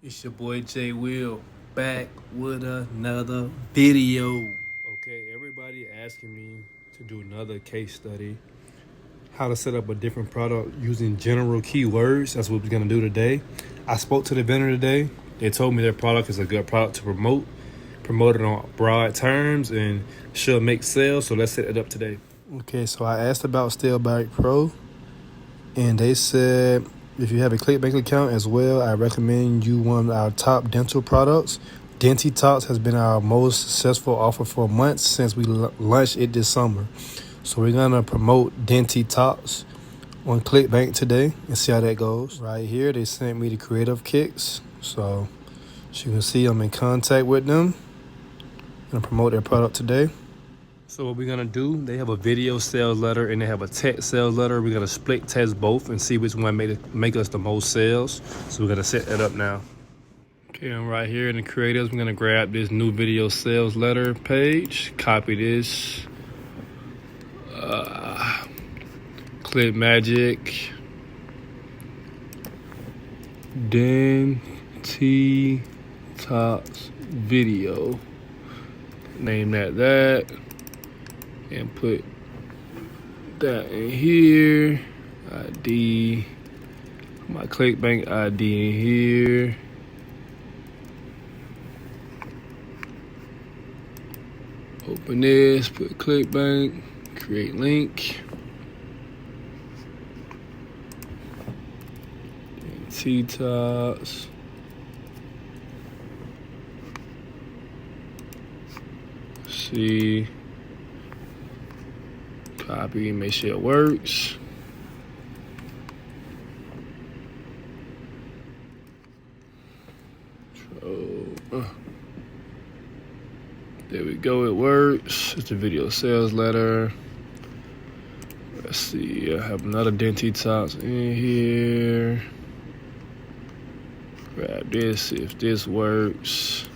It's your boy J Will back with another video. Okay, everybody asking me to do another case study. How to set up a different product using general keywords. That's what we're gonna do today. I spoke to the vendor today. They told me their product is a good product to promote it on broad terms and should make sales. So let's set it up today. Okay, so I asked about Stillback Pro, and they said if you have a Clickbank account as well, I recommend you one of our top dental products. Dentitox has been our most successful offer for months since we launched it this summer. So we're gonna promote Dentitox on Clickbank today and see how that goes. Right here, they sent me the creative kicks. So as you can see, I'm in contact with them. I'm gonna promote their product today. So what we're gonna do, they have a video sales letter and they have a text sales letter. We're gonna split test both and see which one make us the most sales. So we're gonna set that up now. Okay, I'm right here in the creatives. I'm gonna grab this new video sales letter page, copy this, click magic, Dentitox video, name that. And put that in here. ID, my Clickbank ID in here. Open this, put Clickbank, create link. Dentitox. See. Copy, make sure it works. There we go, it works. It's a video sales letter. Let's see, I have another Dentitox in here. Grab this, see if this works.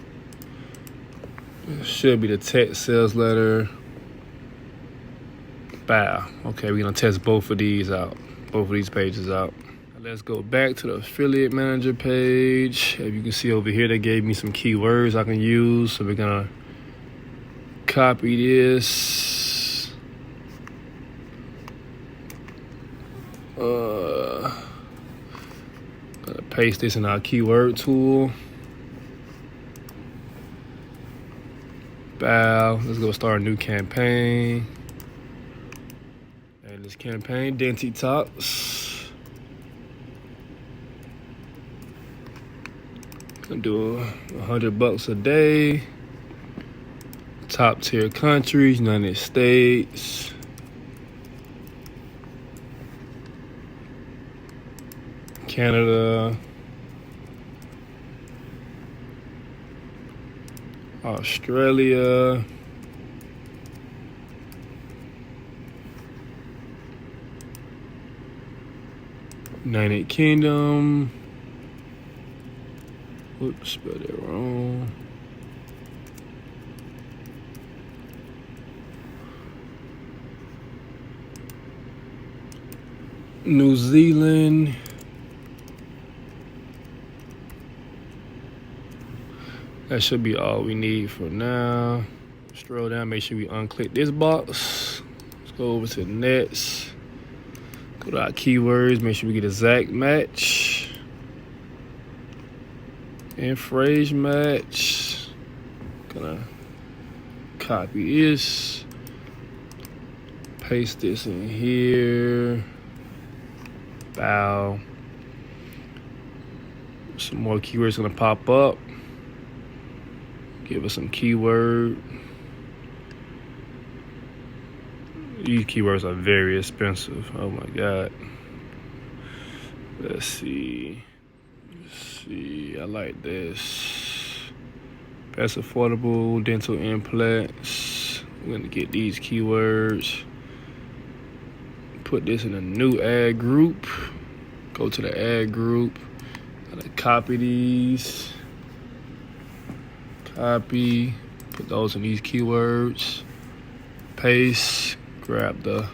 It should be the text sales letter. Bow. Okay, we're gonna test both of these pages out. Let's go back to the affiliate manager page. As you can see over here, they gave me some keywords I can use. So we're gonna copy this. Gonna paste this in our keyword tool. Bow. Let's go start a new campaign. And this campaign, Dentitox. Gonna do $100 a day. Top tier countries, United States. Canada. Australia. United Kingdom. Whoops, spelled it wrong. New Zealand. That should be all we need for now. Scroll down, make sure we unclick this box. Let's go over to the next. Go to our keywords, make sure we get exact match. And phrase match. Gonna copy this. Paste this in here. Bow. Some more keywords gonna pop up. Give us some keyword. These keywords are very expensive. Oh my God. Let's see. I like this. Best affordable dental implants. We're gonna get these keywords. Put this in a new ad group. Go to the ad group. Gotta copy these. Copy. Put those in these keywords. Paste. Grab the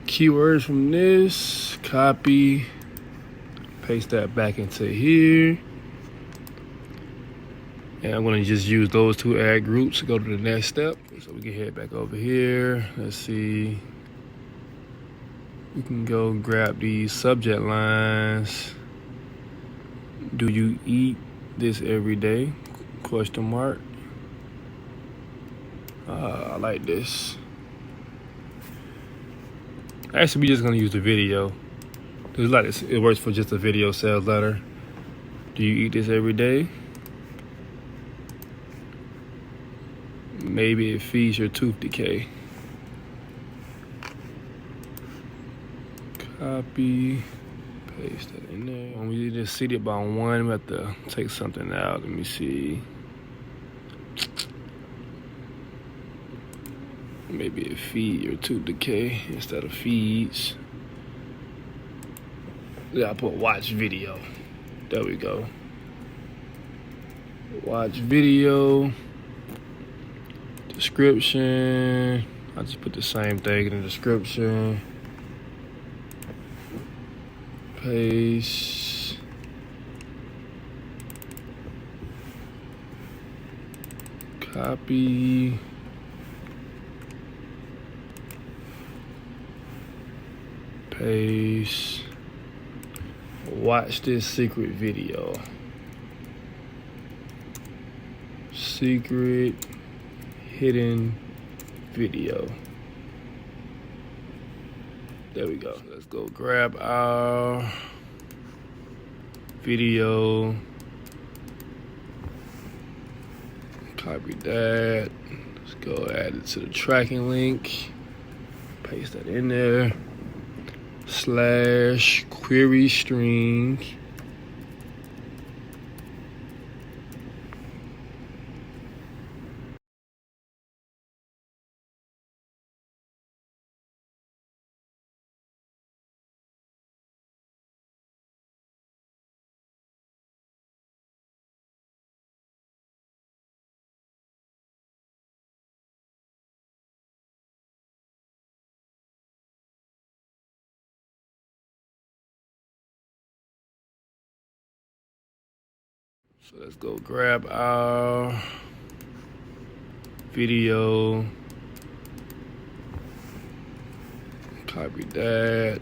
keywords from this. Copy. Paste that back into here. And I'm gonna just use those two ad groups to go to the next step. So we can head back over here. Let's see. We can go grab these subject lines. Do you eat this every day? Question mark. I like this. Actually, we just gonna use the video. There's like this, it works for just a video sales letter. Do you eat this every day? Maybe it feeds your tooth decay. Copy, paste that in there. When we just seed it by one, we have to take something out. Let me see. Maybe it feed your tooth decay instead of feeds. Yeah, I put watch video. There we go. Watch video. Description. I just put the same thing in the description. Paste. Copy. Paste. Watch this secret video. Secret hidden video. There we go. Let's go grab our video. Copy that. Let's go add it to the tracking link. Paste that in there. / query string. So let's go grab our video. Copy that.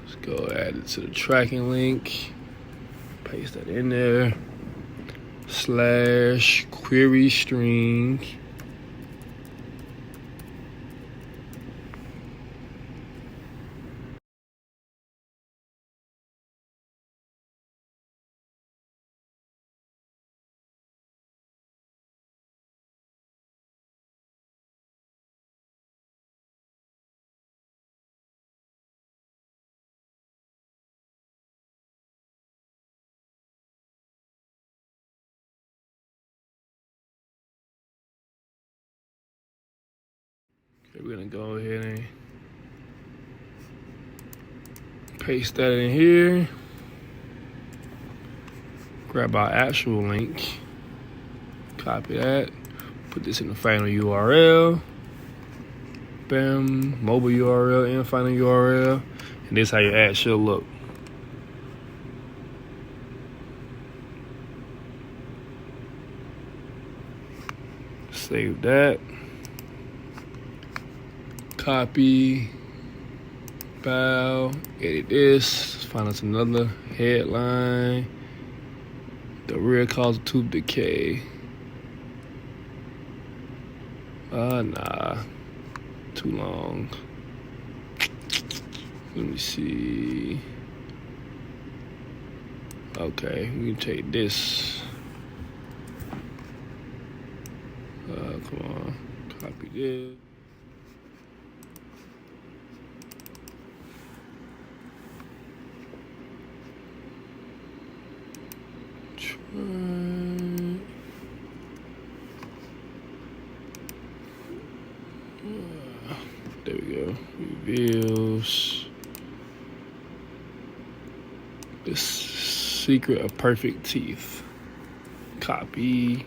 Let's go add it to the tracking link. Paste that in there. / query string. Okay, we're gonna go ahead and paste that in here. Grab our actual link. Copy that. Put this in the final URL. Bam. Mobile URL and final URL. And this is how your ad should look. Save that. Copy. File. Edit this. Let's find us another headline. The real cause of tooth decay. Nah. Too long. Let me see. Okay, we can take this. Come on. Copy this. There we go. Reveals the secret of perfect teeth. Copy.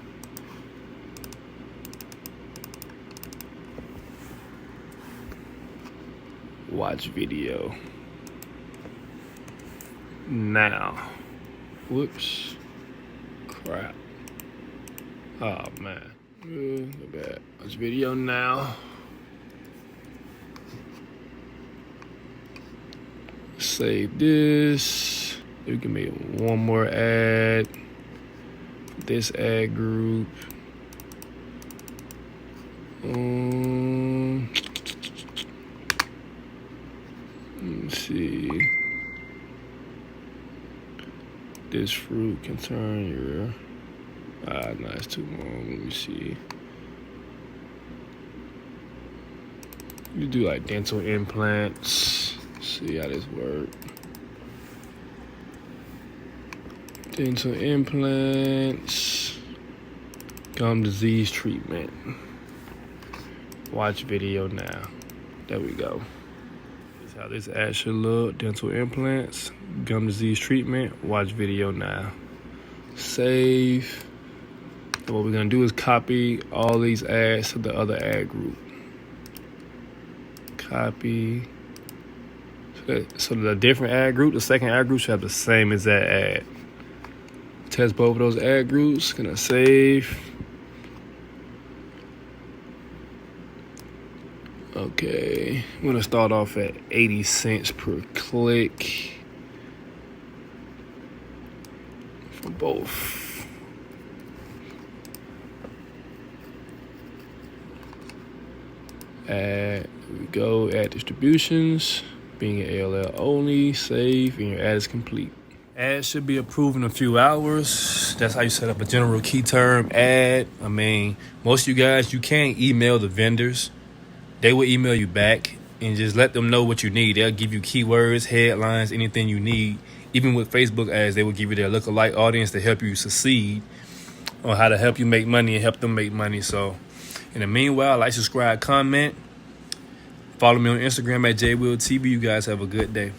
Watch video. Now. Whoops. Crap. Oh man. Look at that. Watch video now. Save this. We can make one more ad. This ad group. Let's see. This fruit can turn your. No, it's too long. Let me see. You do like dental implants. See how this works. Dental implants. Gum disease treatment. Watch video now. There we go. This is how this ad should look. Dental implants. Gum disease treatment. Watch video now. Save. And what we're gonna do is copy all these ads to the other ad group. Copy. So the different ad group, the second ad group should have the same as that ad. Test both of those ad groups. Gonna save. Okay, I'm gonna start off at 80 cents per click for both. Here we go, add distributions, being an ALL only, save, and your ad is complete. Ad should be approved in a few hours. That's how you set up a general key term ad. I mean, most of you guys, you can't email the vendors. They will email you back and just let them know what you need. They'll give you keywords, headlines, anything you need. Even with Facebook ads, they will give you their lookalike audience to help you succeed on how to help you make money and help them make money. So in the meanwhile, like, subscribe, comment. Follow me on Instagram at JWillTV. You guys have a good day.